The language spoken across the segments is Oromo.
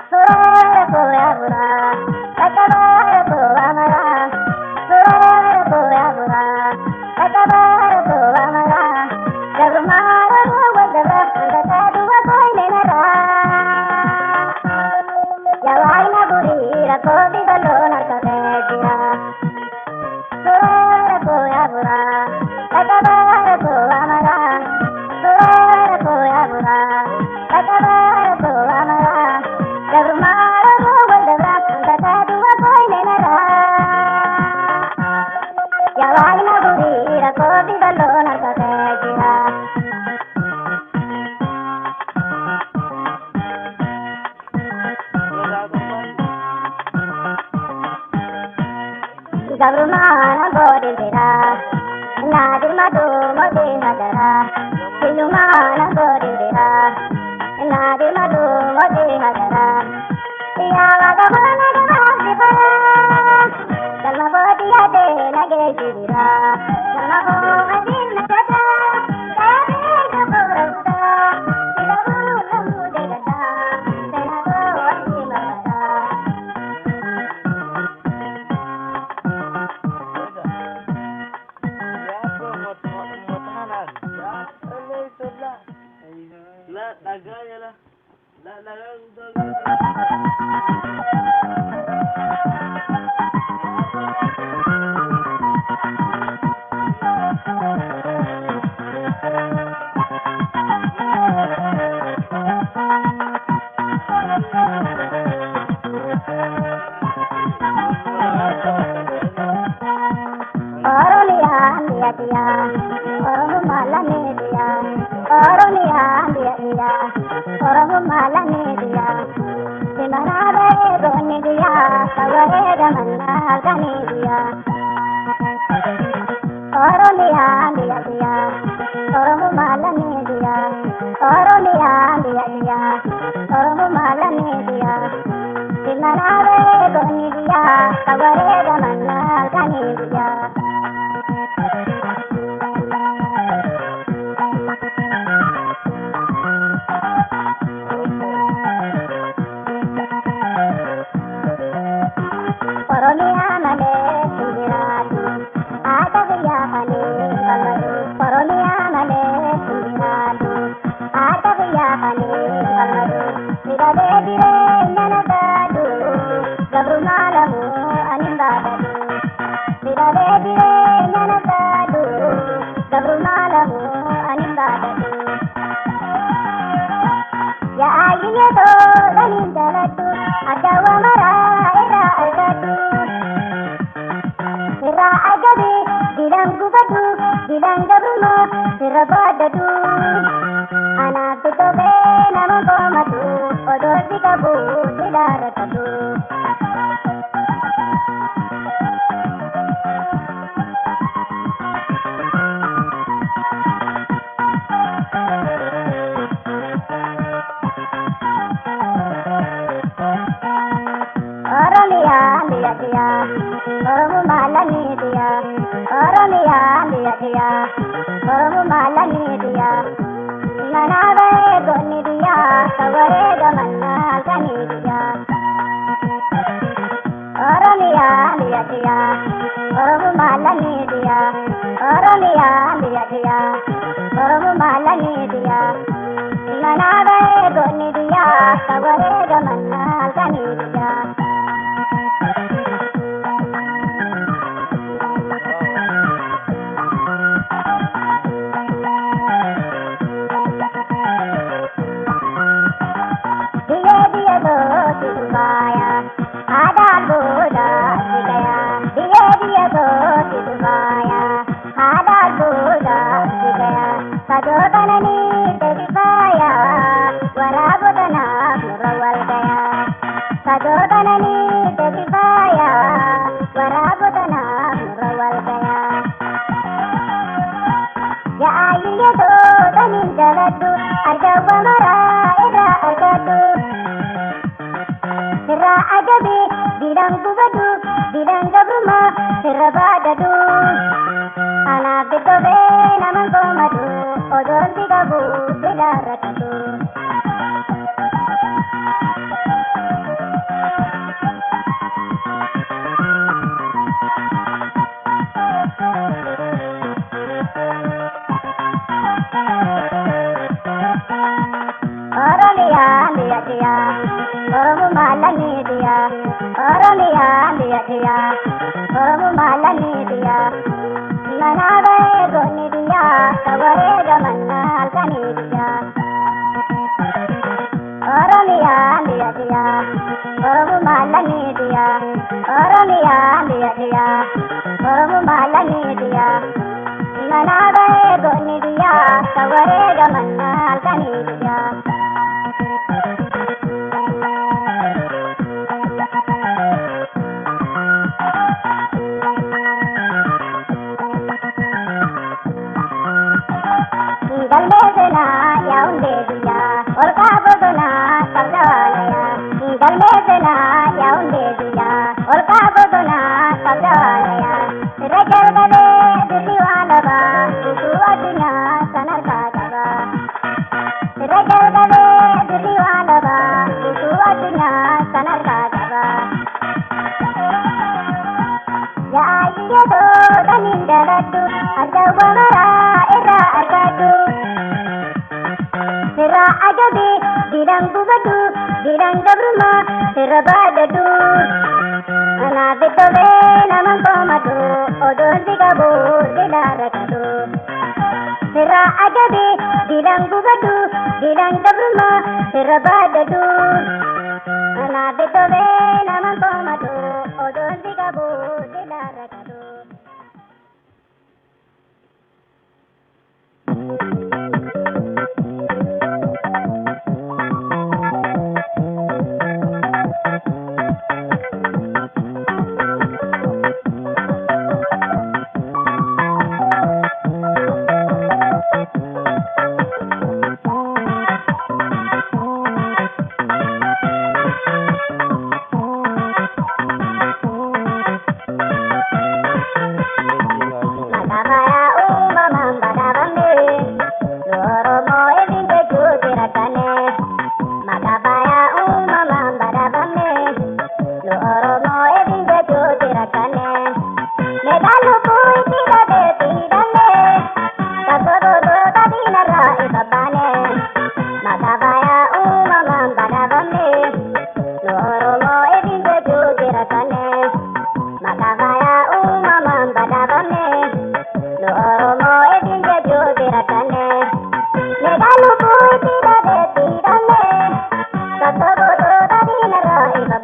Surara koya bura, takabara koya mara. Surara koya bura, takabara koya mara. Jagmara wadara, takadu koy nenara. Yawaina buri rakobi galona kadejira. Surara koya bura, takabara koya mara. Surara koya bura, takabara koya mara. Jagmara wadara, takadu koy nenara. Yawaina buri rakobi galona kadejira. Gabrumana godindira, nadir madu modi hadara. Silumana godindira, nadir madu modi hadara. Yawa gamana gamasi para, dalma bodi ade nage jidira. Dalma ho adin najata, kaya kapura uda. Ila bulu lamu degata, sena go adi magata. diya Oromo malani diya Manave goni diya Taware gamanna alkani diya Oromiya diya diya Oromo malani diya Oromiya diya diya Oromo malani diya Manave goni diya Taware gamanna alkani diya Galmedena yaunde diya Orka bodona sabdalaya Galmedena yaunde diya Orka bodona sabdalaya Rejalgade diwanaba Usuwadinya sanarkadaba Rejalgade diwanaba Usuwadinya sanarkadaba Ya ayyado danindaratu Adawamara era agadu Sira ajabi dirang bubadu dirang dabruma sira badadu Anabitobe namang pomadu odon digabu dilarakadu Sira ajabi dirang bubadu dirang dabruma sira badadu Anabitobe namang pomadu odon digabu dilarakadu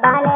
Bye.